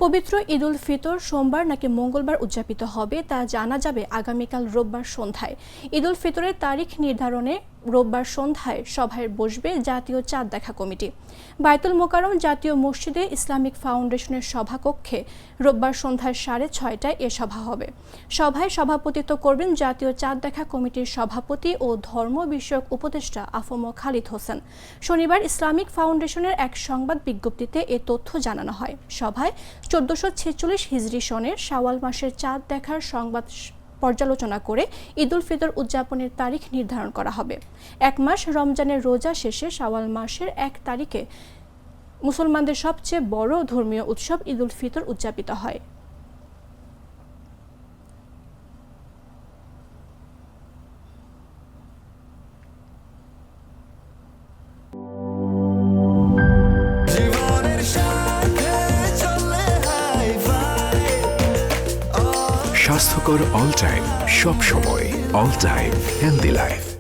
পবিত্র ঈদ উল ফিতর সোমবার নাকি মঙ্গলবার উদযাপিত হবে তা জানা যাবে আগামীকাল রোববার সন্ধ্যায়। ঈদ উল ফিতরের তারিখ নির্ধারণে রোববার সন্ধ্যায় সভায় বসবে জাতীয় চাঁদ দেখা কমিটি। বায়তুল মোকাররম জাতীয় মসজিদে ইসলামিক ফাউন্ডেশনের সভাকক্ষে রোববার সন্ধ্যায় 6:30টায় এ সভা হবে। সভায় সভাপতিত্ব করবেন জাতীয় চাঁদ দেখা কমিটির সভাপতি ও ধর্ম বিষয়ক উপদেষ্টা আফম খালিদ হোসেন। শনিবার ইসলামিক ফাউন্ডেশনের এক সংবাদ বিজ্ঞপ্তিতে এ তথ্য জানানো হয়। সভায় 1446 হিজরি সনের শাওয়াল মাসের চাঁদ দেখার সংবাদ পর্যালোচনা করে ঈদ উল ফিতর উদযাপনের তারিখ নির্ধারণ করা হবে। এক মাস রমজানের রোজা শেষে শাওয়াল মাসের 1 তারিখে মুসলমানদের সবচেয়ে বড় ধর্মীয় উৎসব ঈদ উল ফিতর উদযাপিত হয়। স্বাস্থ্যকর অল টাইম, সব সময় অল টাইম হেলদি লাইফ।